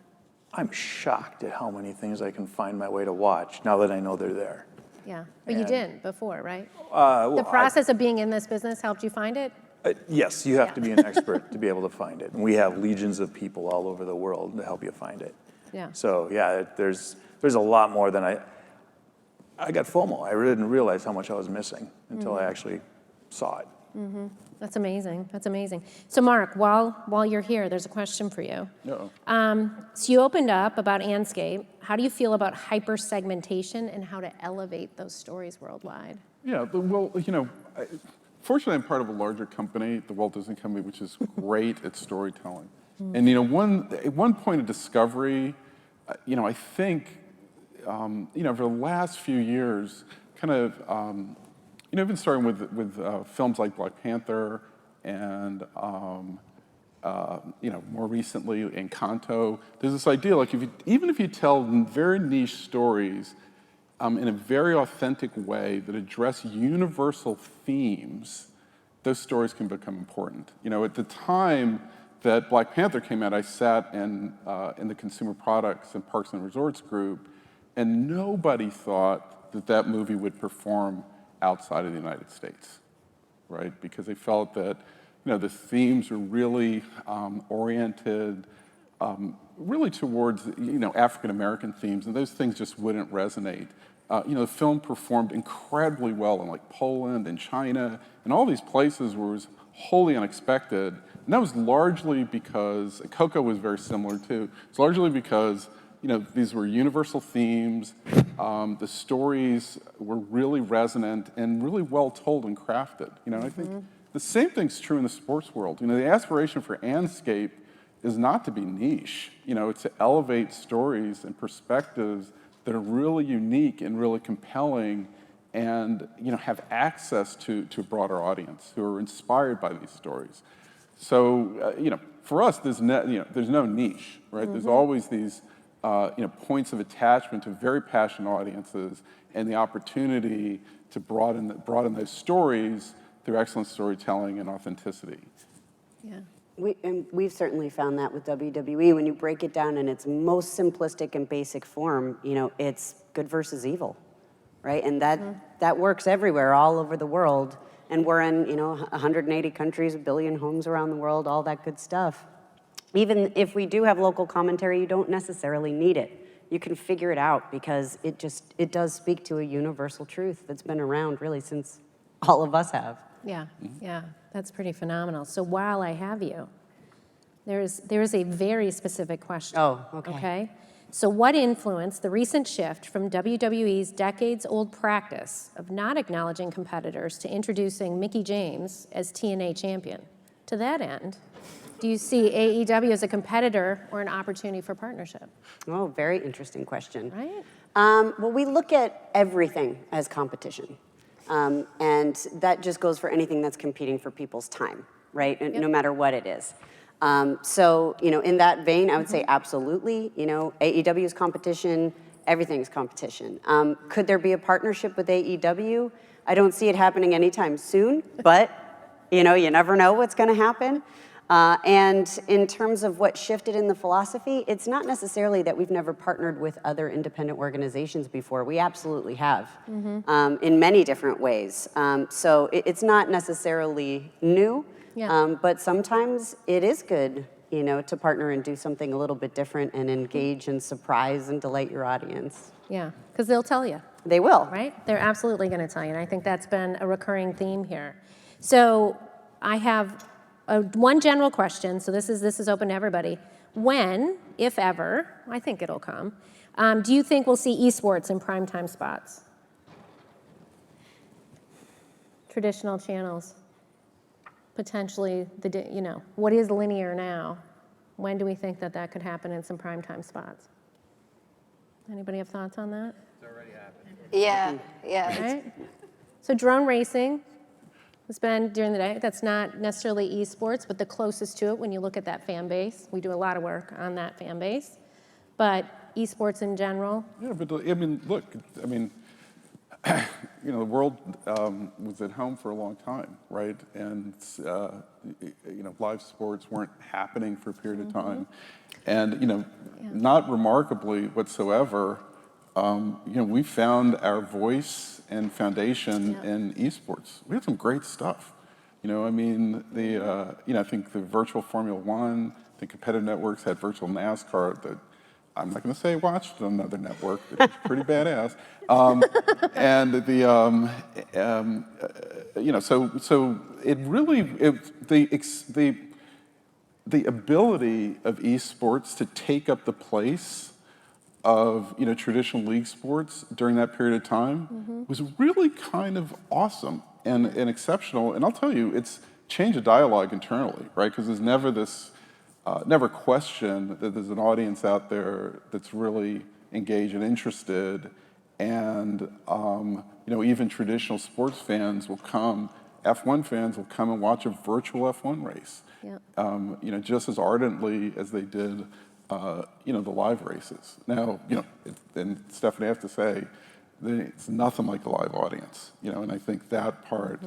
I'm shocked at how many things I can find my way to watch now that I know they're there. Yeah, but you didn't before, right? Well, The process of being in this business helped you find it? Yes, you have to be an expert to be able to find it. And we have legions of people all over the world to help you find it. Yeah. So yeah, there's a lot more than I got FOMO. I really didn't realize how much I was missing until I actually saw it. That's amazing. That's amazing. So Mark, while you're here, there's a question for you. Uh-oh. So you opened up about Anscape. How do you feel about hyper-segmentation and how to elevate those stories worldwide? Yeah, well, fortunately, I'm part of a larger company, the Walt Disney Company, which is great at storytelling. And one point of discovery, I think, over the last few years, kind of, even starting with films like Black Panther and, more recently Encanto, there's this idea like even if you tell very niche stories in a very authentic way that address universal themes, those stories can become important. At the time that Black Panther came out, I sat in the Consumer Products and Parks and Resorts group, and nobody thought that movie would perform outside of the United States, right? Because they felt that the themes were really oriented really towards African American themes, and those things just wouldn't resonate. The film performed incredibly well in like Poland and China and all these places where it was wholly unexpected. And that was largely because, Coco was very similar too, it's largely because these were universal themes, the stories were really resonant and really well told and crafted. I think the same thing's true in the sports world. The aspiration for Anscape is not to be niche, it's to elevate stories and perspectives that are really unique and really compelling and have access to a broader audience who are inspired by these stories. So for us, there's no niche, right? There's always these, points of attachment to very passionate audiences, and the opportunity to broaden those stories through excellent storytelling and authenticity. Yeah. We've certainly found that with WWE. When you break it down in its most simplistic and basic form, it's good versus evil, right? And that works everywhere, all over the world. And we're in, 180 countries, 1 billion homes around the world, all that good stuff. Even if we do have local commentary, you don't necessarily need it. You can figure it out because it does speak to a universal truth that's been around really since all of us have. Yeah, yeah, that's pretty phenomenal. So while I have you, there is a very specific question. Oh, okay. Okay? So what influenced the recent shift from WWE's decades-old practice of not acknowledging competitors to introducing Mickie James as TNA champion? To that end, do you see AEW as a competitor or an opportunity for partnership? Oh, very interesting question. Right? Well, we look at everything as competition. And that just goes for anything that's competing for people's time, right? Yep. No matter what it is. So, in that vein, I would say absolutely, AEW is competition, everything's competition. Could there be a partnership with AEW? I don't see it happening anytime soon, but, you never know what's gonna happen. And in terms of what shifted in the philosophy, it's not necessarily that we've never partnered with other independent organizations before. We absolutely have, in many different ways. So it's not necessarily new, but sometimes it is good, to partner and do something a little bit different and engage and surprise and delight your audience. Yeah, because they'll tell you. They will. Right? They're absolutely going to tell you, and I think that's been a recurring theme here. So I have one general question, so this is open to everybody. When, if ever, I think it'll come, do you think we'll see esports in primetime spots? Traditional channels. Potentially, what is linear now? When do we think that could happen in some primetime spots? Anybody have thoughts on that? It's already happening. Yeah. Right? So drone racing has been during the day. That's not necessarily esports, but the closest to it when you look at that fan base. We do a lot of work on that fan base. But esports in general. Yeah, but look, the world was at home for a long time, right? And live sports weren't happening for a period of time. And not remarkably whatsoever, we found our voice and foundation in esports. We had some great stuff. I think the virtual Formula One, I think competitive networks had virtual NASCAR that I'm not going to say watched on another network, but it was pretty badass. So it really, the ability of esports to take up the place of traditional league sports during that period of time was really kind of awesome and exceptional. And I'll tell you, it's changed the dialogue internally, right? Because there's never this, never question that there's an audience out there that's really engaged and interested. And even traditional sports fans will come, F1 fans will come and watch a virtual F1 race, just as ardently as they did the live races. Now, and Stephanie, I have to say, it's nothing like a live audience, and I think that part,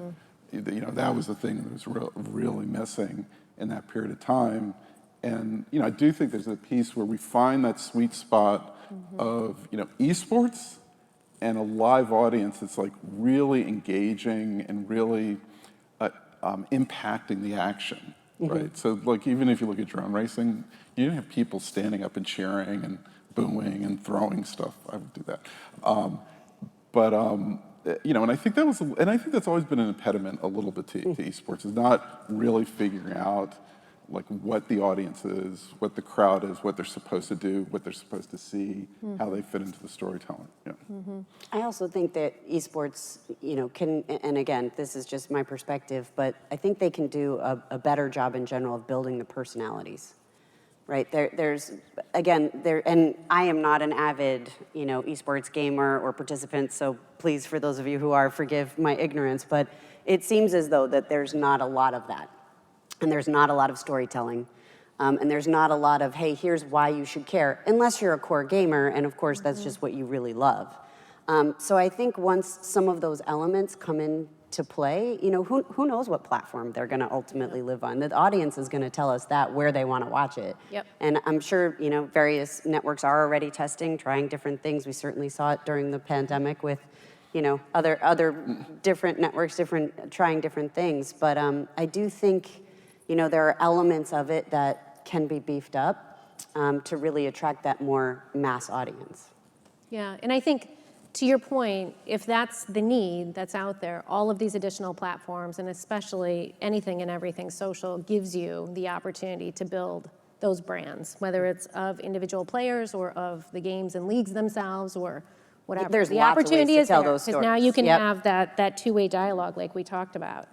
that was the thing that was really missing in that period of time. And, I do think there's a piece where we find that sweet spot of, esports and a live audience that's like really engaging and really impacting the action, right? So like, even if you look at drone racing, you didn't have people standing up and cheering and booing and throwing stuff. I would do that. And I think that's always been an impediment a little bit to esports, is not really figuring out like what the audience is, what the crowd is, what they're supposed to do, what they're supposed to see, how they fit into the storytelling. I also think that esports, can, and again, this is just my perspective, but I think they can do a better job in general of building the personalities, right? And I am not an avid, esports gamer or participant, so please, for those of you who are, forgive my ignorance, but it seems as though that there's not a lot of that. And there's not a lot of storytelling. And there's not a lot of, hey, here's why you should care, unless you're a core gamer, and of course that's just what you really love. So I think once some of those elements come into play, you know, who knows what platform they're going to ultimately live on. The audience is going to tell us that, where they want to watch it. Yep. And I'm sure, you know, various networks are already testing, trying different things. We certainly saw it during the pandemic with, you know, other different networks, trying different things. But I do think, you know, there are elements of it that can be beefed up to really attract that more mass audience. Yeah, and I think, to your point, if that's the need that's out there, all of these additional platforms, and especially anything and everything social, gives you the opportunity to build those brands, whether it's of individual players or of the games and leagues themselves or whatever. There's the lots of ways opportunity to is tell there, those because now stories. you can Yep. have that two-way dialogue like we talked about.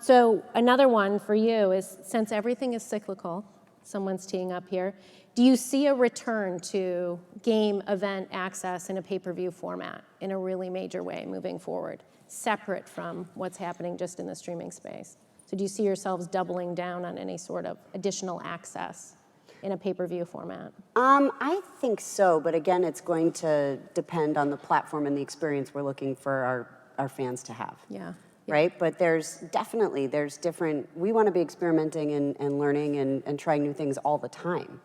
So another one for you is, since everything is cyclical, someone's teeing up here, do you see a return to game event access in a pay-per-view format in a really major way moving forward, separate from what's happening just in the streaming space? So do you see yourselves doubling down on any sort of additional access in a pay-per-view format? I think so, but again, it's going to depend on the platform and the experience we're looking for our fans to have. Yeah. Right? But there's different, we want to be experimenting and learning and trying new things all the time.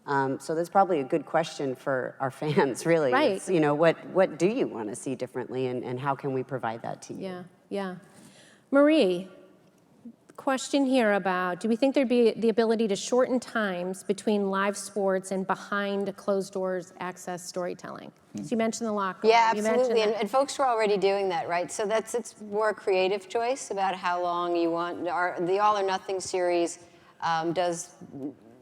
So that's probably a good question for our fans, really. Right. It's, you know, what do you want to see differently, and how can we provide that to you? Yeah, yeah. Marie, question here about, do we think there'd be the ability to shorten times between live sports and behind closed doors access storytelling? So you mentioned the locker room. Yeah, You absolutely, mentioned and folks are already doing that, right? So it's more a creative choice about how long you want. The All or Nothing series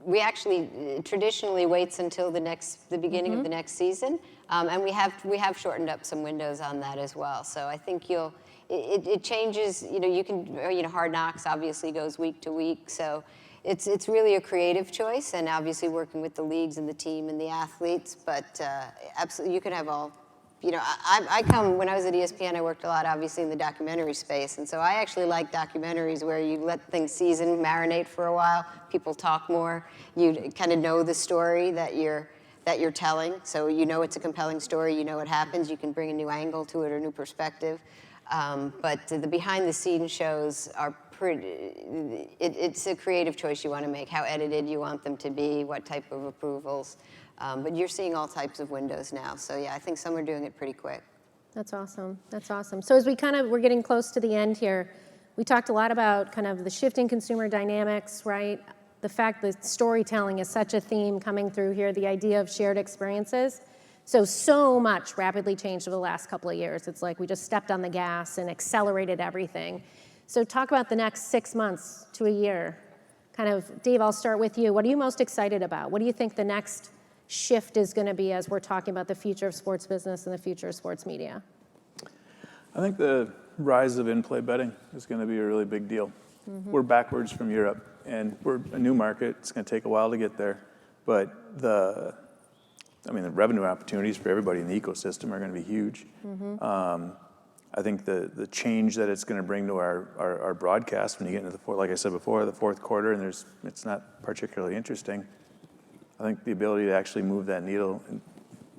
we actually traditionally waits until the beginning of the next season, and we have shortened up some windows on that as well. So I think it changes. You know, you can Hard Knocks obviously goes week to week, so it's really a creative choice, and obviously working with the leagues and the team and the athletes. But absolutely, you can have all. You know, when I was at ESPN, I worked a lot, obviously, in the documentary space. And so I actually like documentaries where you let things season, marinate for a while, people talk more, you kind of know the story that you're telling. So you know it's a compelling story, you know what happens, you can bring a new angle to it or new perspective. But the behind-the-scenes shows are it's a creative choice you want to make, how edited you want them to be, what type of approvals. But you're seeing all types of windows now. So yeah, I think some are doing it pretty quick. That's awesome. That's awesome. So as we're getting close to the end here, we talked a lot about kind of the shifting consumer dynamics, right? The fact that storytelling is such a theme coming through here, the idea of shared experiences. So much rapidly changed over the last couple of years. It's like we just stepped on the gas and accelerated everything. So talk about the next 6 months to a year. Kind of, Dave, I'll start with you. What are you most excited about? What do you think the next shift is going to be as we're talking about the future of sports business and the future of sports media? I think the rise of in-play betting is going to be a really big deal. We're backwards from Europe, and we're a new market. It's going to take a while to get there. But the revenue opportunities for everybody in the ecosystem are going to be huge. I think the change that it's going to bring to our broadcast when you get into like I said before, the fourth quarter, and it's not particularly interesting. I think the ability to actually move that needle, and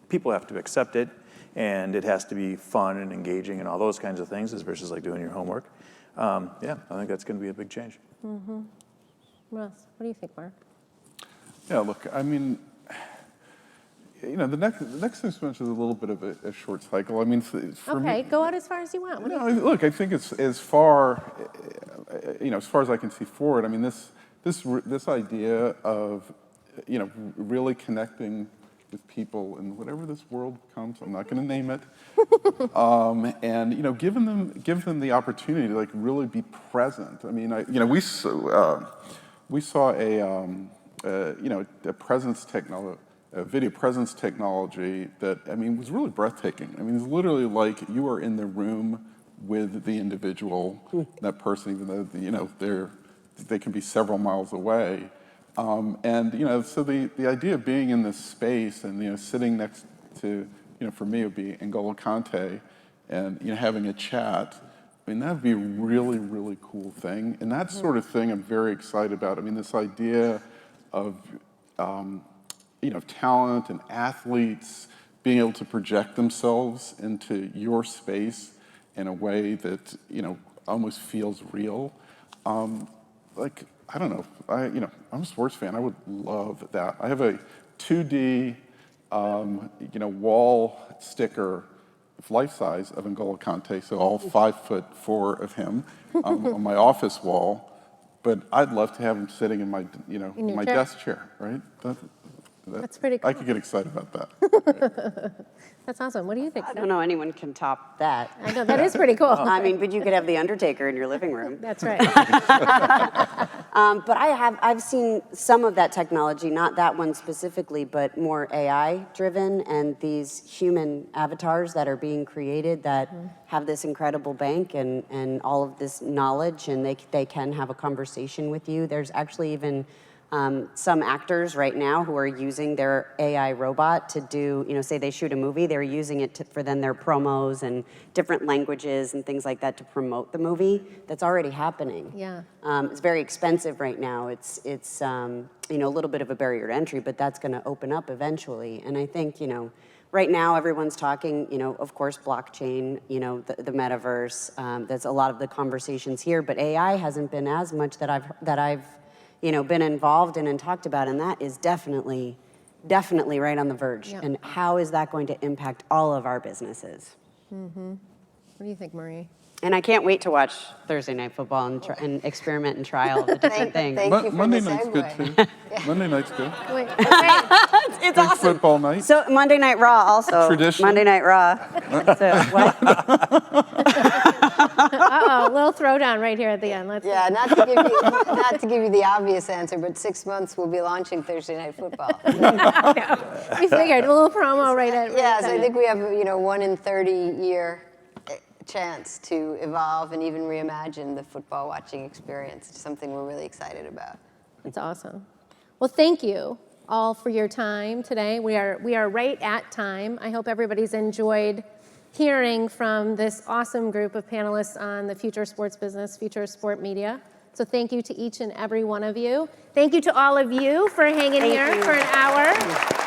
people have to accept it, and it has to be fun and engaging and all those kinds of things, versus like doing your homework. I think that's going to be a big change. Russ, what do you think, Mark? Yeah, look, I mean, you know, the next 6 months is a little bit of a short cycle. I mean, for me, Go out as far as you want. look, I think it's as far as I can see forward. I mean, this idea of really connecting with people in whatever this world comes. I'm not going to name it, and giving them the opportunity to like really be present. I mean, we saw a video presence technology that was really breathtaking. I mean, it's literally like you are in the room with the individual, that person, even though they can be several miles away. So the idea of being in this space and sitting next to for me it would be N'Golo Kante and having a chat. I mean, that'd be a really, really cool thing. And that sort of thing I'm very excited about. I mean, this idea of talent and athletes being able to project themselves into your space in a way that almost feels real. Like, I don't know, I'm a sports fan. I would love that. I have a 2D, wall sticker, life size, of N'Golo Kante, so all 5'4" of him on my office wall. But I'd love to have him sitting in my, my desk chair, right? That's pretty cool. I could get excited about that. That's awesome. What do you think? I don't know anyone can top that. I know, that is pretty cool. I mean, but you could have the Undertaker in your living room. That's right. But I've seen some of that technology, not that one specifically, but more AI driven, and these human avatars that are being created that have this incredible bank and all of this knowledge, and they can have a conversation with you. There's actually even some actors right now who are using their AI robot to do, say they shoot a movie, they're using it for then their promos and different languages and things like that to promote the movie. That's already happening. Yeah. It's very expensive right now. It's a little bit of a barrier to entry, but that's going to open up eventually. And I think, right now everyone's talking, of course, blockchain, the metaverse. That's a lot of the conversations here, but AI hasn't been as much that I've been involved in and talked about, and that is definitely right on the verge. Yep. And how is that going to impact all of our businesses? Mm-hmm. What do you think, Marie? And I can't wait to watch Thursday Night Football and experiment and try all the different things. Thank you for Monday the night's good segue. too. Monday night's good. Wait. It's Big awesome. football night. So Monday Night Raw also. Traditional. Monday Night Raw. So, what? Uh-oh, little throwdown right here at the end. Let's Yeah, not to give you the obvious answer, but 6 months we'll be launching Thursday Night Football. We figured, a little promo right at Yes, I think we have 1 in 30 year chance to evolve and even reimagine the football watching experience. It's something we're really excited about. That's awesome. Well, thank you all for your time today. We are right at time. I hope everybody's enjoyed hearing from this awesome group of panelists on the future of sports business, future of sport media. So thank you to each and every one of you. Thank you to all of you for hanging here for an hour.